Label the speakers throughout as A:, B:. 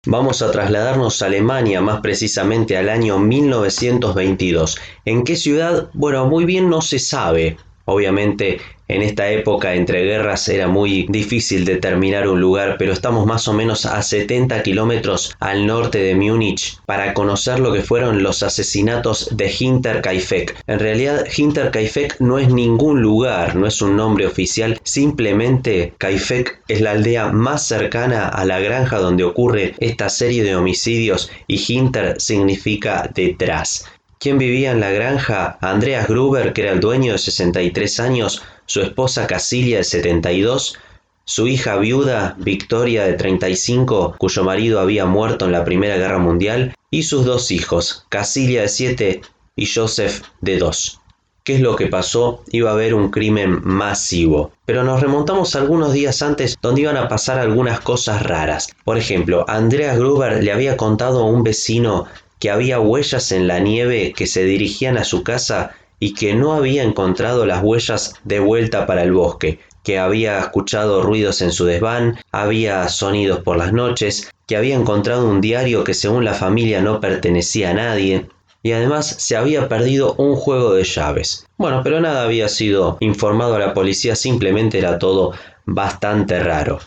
A: Vamos a trasladarnos a Alemania, más precisamente al año 1922. ¿En qué ciudad? Bueno, muy bien no se sabe. Obviamente, en esta época entre guerras era muy difícil determinar un lugar, pero estamos más o menos a 70 kilómetros al norte de Múnich para conocer lo que fueron los asesinatos de Hinterkaifeck. En realidad, Hinterkaifeck no es ningún lugar, no es un nombre oficial, simplemente Kaifeck es la aldea más cercana a la granja donde ocurre esta serie de homicidios y Hinter significa detrás. ¿Quién vivía en la granja? Andreas Gruber, que era el dueño, de 63 años, su esposa Casilia, de 72, su hija viuda Victoria, de 35, cuyo marido había muerto en la Primera Guerra Mundial, y sus dos hijos, Casilia, de 7, y Joseph, de 2. ¿Qué es lo que pasó? Iba a haber un crimen masivo. Pero nos remontamos algunos días antes donde iban a pasar algunas cosas raras. Por ejemplo, Andreas Gruber le había contado a un vecino que había huellas en la nieve que se dirigían a su casa y que no había encontrado las huellas de vuelta para el bosque, que había escuchado ruidos en su desván, había sonidos por las noches, que había encontrado un diario que según la familia no pertenecía a nadie, y además se había perdido un juego de llaves. Bueno, pero nada había sido informado a la policía, simplemente era todo bastante raro.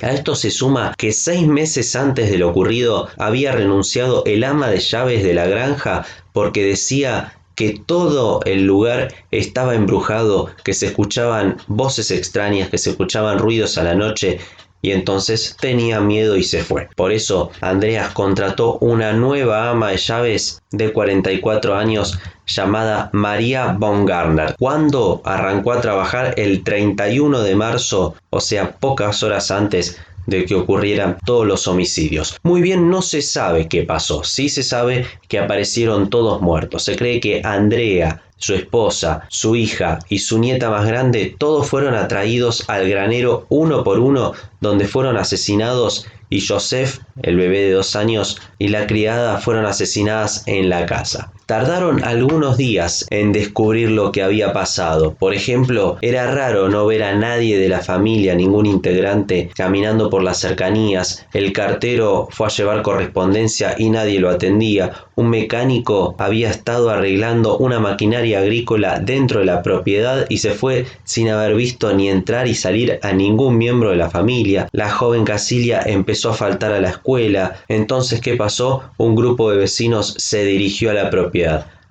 A: A esto se suma que 6 meses antes de lo ocurrido había renunciado el ama de llaves de la granja porque decía que todo el lugar estaba embrujado, que se escuchaban voces extrañas, que se escuchaban ruidos a la noche y entonces tenía miedo y se fue. Por eso Andreas contrató una nueva ama de llaves de 44 años llamada Maria Baumgartner. Cuando arrancó a trabajar el 31 de marzo, o sea, pocas horas antes de que ocurrieran todos los homicidios. Muy bien, no se sabe qué pasó. Sí se sabe que aparecieron todos muertos. Se cree que Andrea, su esposa, su hija y su nieta más grande, todos fueron atraídos al granero uno por uno, donde fueron asesinados, y Joseph, el bebé de 2 años, y la criada fueron asesinadas en la casa. Tardaron algunos días en descubrir lo que había pasado. Por ejemplo, era raro no ver a nadie de la familia, ningún integrante, caminando por las cercanías. El cartero fue a llevar correspondencia y nadie lo atendía. Un mecánico había estado arreglando una maquinaria agrícola dentro de la propiedad y se fue sin haber visto ni entrar y salir a ningún miembro de la familia. La joven Casilia empezó a faltar a la escuela. Entonces, ¿qué pasó? Un grupo de vecinos se dirigió a la propiedad.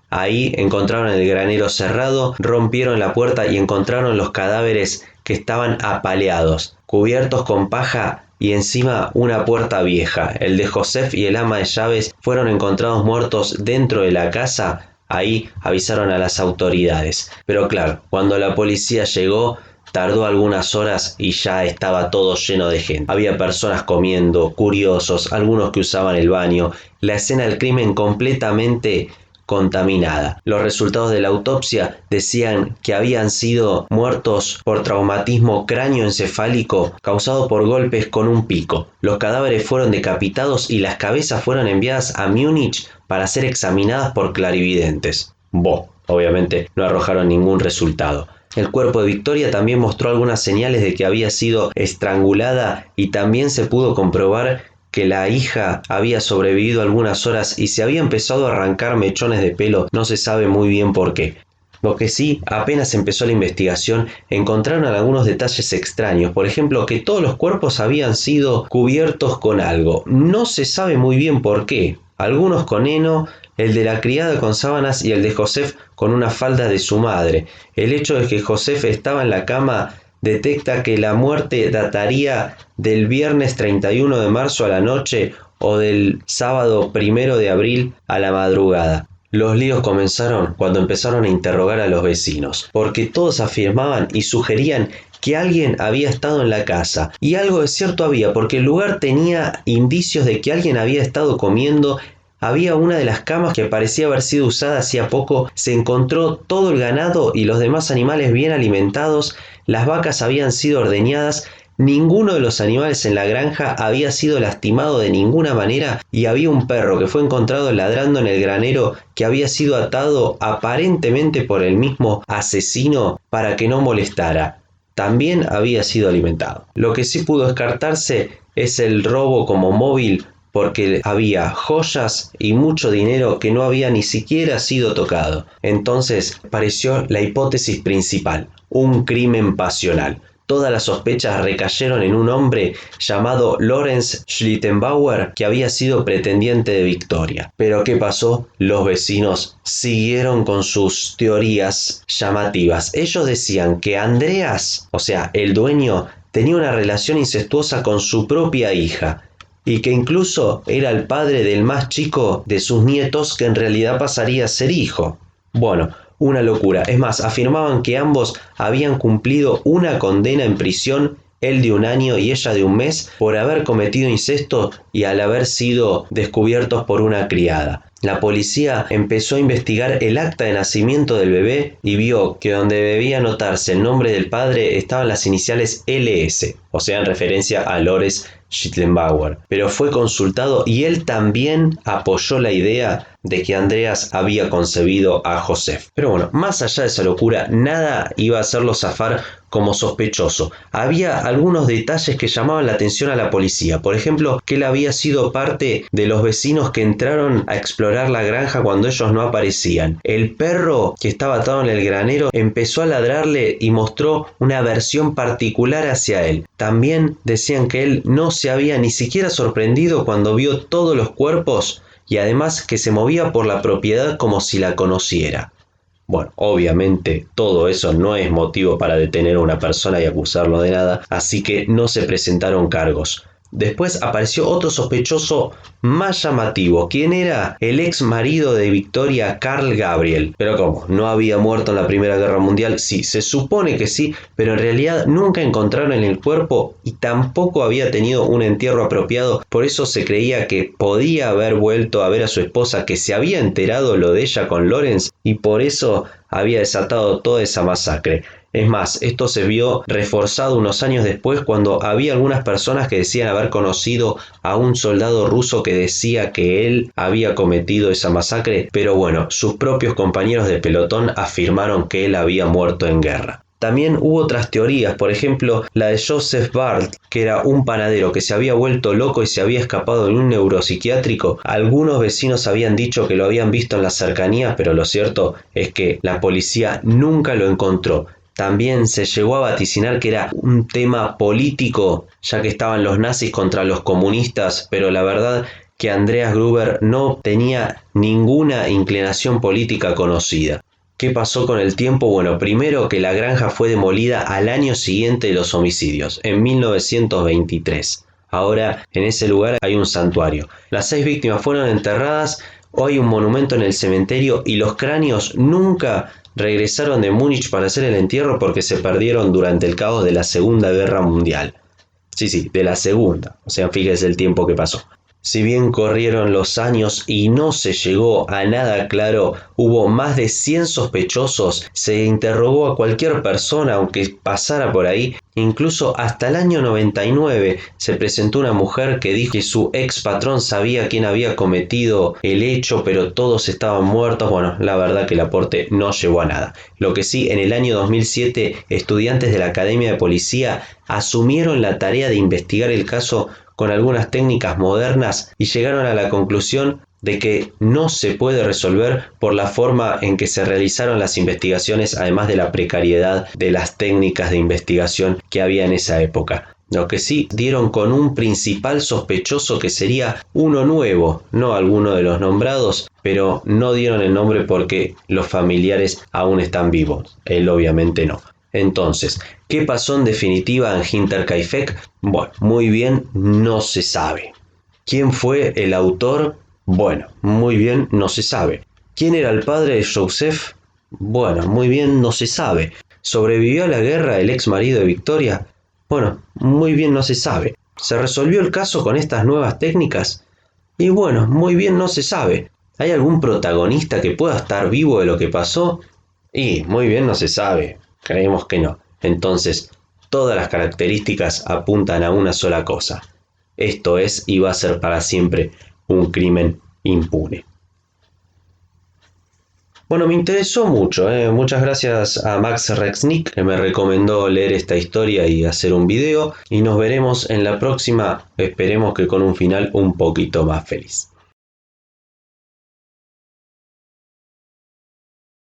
A: Ahí encontraron el granero cerrado, rompieron la puerta y encontraron los cadáveres que estaban apaleados, cubiertos con paja y encima una puerta vieja. El de Joseph y el ama de llaves fueron encontrados muertos dentro de la casa. Ahí avisaron a las autoridades. Pero claro, cuando la policía llegó, tardó algunas horas y ya estaba todo lleno de gente. Había personas comiendo, curiosos, algunos que usaban el baño. La escena del crimen completamente contaminada. Los resultados de la autopsia decían que habían sido muertos por traumatismo cráneoencefálico causado por golpes con un pico. Los cadáveres fueron decapitados y las cabezas fueron enviadas a Múnich para ser examinadas por clarividentes. Obviamente no arrojaron ningún resultado. El cuerpo de Victoria también mostró algunas señales de que había sido estrangulada y también se pudo comprobar que la hija había sobrevivido algunas horas y se había empezado a arrancar mechones de pelo, no se sabe muy bien por qué. Lo que sí, apenas empezó la investigación, encontraron algunos detalles extraños, por ejemplo, que todos los cuerpos habían sido cubiertos con algo. No se sabe muy bien por qué. Algunos con heno, el de la criada con sábanas y el de Joseph con una falda de su madre. El hecho de que Joseph estaba en la cama detecta que la muerte dataría del viernes 31 de marzo a la noche o del sábado 1 de abril a la madrugada. Los líos comenzaron cuando empezaron a interrogar a los vecinos, porque todos afirmaban y sugerían que alguien había estado en la casa. Y algo de cierto había, porque el lugar tenía indicios de que alguien había estado comiendo. Había una de las camas que parecía haber sido usada hacía poco, se encontró todo el ganado y los demás animales bien alimentados, las vacas habían sido ordeñadas, ninguno de los animales en la granja había sido lastimado de ninguna manera y había un perro que fue encontrado ladrando en el granero que había sido atado aparentemente por el mismo asesino para que no molestara. También había sido alimentado. Lo que sí pudo descartarse es el robo como móvil porque había joyas y mucho dinero que no había ni siquiera sido tocado. Entonces apareció la hipótesis principal, un crimen pasional. Todas las sospechas recayeron en un hombre llamado Lorenz Schlittenbauer, que había sido pretendiente de Victoria. Pero ¿qué pasó? Los vecinos siguieron con sus teorías llamativas. Ellos decían que Andreas, o sea, el dueño, tenía una relación incestuosa con su propia hija y que incluso era el padre del más chico de sus nietos, que en realidad pasaría a ser hijo. Bueno, una locura. Es más, afirmaban que ambos habían cumplido una condena en prisión, él de 1 año y ella de 1 mes, por haber cometido incesto y al haber sido descubiertos por una criada. La policía empezó a investigar el acta de nacimiento del bebé y vio que donde debía anotarse el nombre del padre estaban las iniciales LS, o sea, en referencia a Lorenz Schlittenbauer. Pero fue consultado y él también apoyó la idea de que Andreas había concebido a Josef. Pero bueno, más allá de esa locura, nada iba a hacerlo zafar como sospechoso. Había algunos detalles que llamaban la atención a la policía. Por ejemplo, que él había sido parte de los vecinos que entraron a explorar la granja cuando ellos no aparecían. El perro que estaba atado en el granero empezó a ladrarle y mostró una aversión particular hacia él. También decían que él no se había ni siquiera sorprendido cuando vio todos los cuerpos y además que se movía por la propiedad como si la conociera. Bueno, obviamente todo eso no es motivo para detener a una persona y acusarlo de nada, así que no se presentaron cargos. Después apareció otro sospechoso más llamativo, quien era el ex marido de Victoria, Carl Gabriel. Pero ¿cómo? ¿No había muerto en la Primera Guerra Mundial? Sí, se supone que sí, pero en realidad nunca encontraron el cuerpo y tampoco había tenido un entierro apropiado. Por eso se creía que podía haber vuelto a ver a su esposa, que se había enterado lo de ella con Lorenz y por eso había desatado toda esa masacre. Es más, esto se vio reforzado unos años después cuando había algunas personas que decían haber conocido a un soldado ruso que decía que él había cometido esa masacre, pero bueno, sus propios compañeros de pelotón afirmaron que él había muerto en guerra. También hubo otras teorías, por ejemplo la de Joseph Barth, que era un panadero que se había vuelto loco y se había escapado de un neuropsiquiátrico. Algunos vecinos habían dicho que lo habían visto en las cercanías, pero lo cierto es que la policía nunca lo encontró. También se llegó a vaticinar que era un tema político, ya que estaban los nazis contra los comunistas, pero la verdad que Andreas Gruber no tenía ninguna inclinación política conocida. ¿Qué pasó con el tiempo? Bueno, primero que la granja fue demolida al año siguiente de los homicidios, en 1923. Ahora en ese lugar hay un santuario. Las 6 víctimas fueron enterradas, hoy hay un monumento en el cementerio y los cráneos nunca regresaron de Múnich para hacer el entierro porque se perdieron durante el caos de la Segunda Guerra Mundial. Sí, de la Segunda. O sea, fíjese el tiempo que pasó. Si bien corrieron los años y no se llegó a nada claro, hubo más de 100 sospechosos, se interrogó a cualquier persona aunque pasara por ahí, incluso hasta el año 99 se presentó una mujer que dijo que su ex patrón sabía quién había cometido el hecho, pero todos estaban muertos. Bueno, la verdad que el aporte no llevó a nada. Lo que sí, en el año 2007, estudiantes de la Academia de Policía asumieron la tarea de investigar el caso con algunas técnicas modernas y llegaron a la conclusión de que no se puede resolver por la forma en que se realizaron las investigaciones, además de la precariedad de las técnicas de investigación que había en esa época. Lo que sí, dieron con un principal sospechoso que sería uno nuevo, no alguno de los nombrados, pero no dieron el nombre porque los familiares aún están vivos. Él obviamente no. Entonces, ¿qué pasó en definitiva en Hinterkaifeck? Bueno, muy bien, no se sabe. ¿Quién fue el autor? Bueno, muy bien, no se sabe. ¿Quién era el padre de Joseph? Bueno, muy bien, no se sabe. ¿Sobrevivió a la guerra el ex marido de Victoria? Bueno, muy bien, no se sabe. ¿Se resolvió el caso con estas nuevas técnicas? Y bueno, muy bien, no se sabe. ¿Hay algún protagonista que pueda estar vivo de lo que pasó? Y muy bien, no se sabe. Creemos que no. Entonces, todas las características apuntan a una sola cosa. Esto es y va a ser para siempre un crimen impune. Bueno, me interesó mucho, ¿eh? Muchas gracias a Max Rexnick que me recomendó leer esta historia y hacer un video. Y nos veremos en la próxima, esperemos que con un final un poquito más feliz.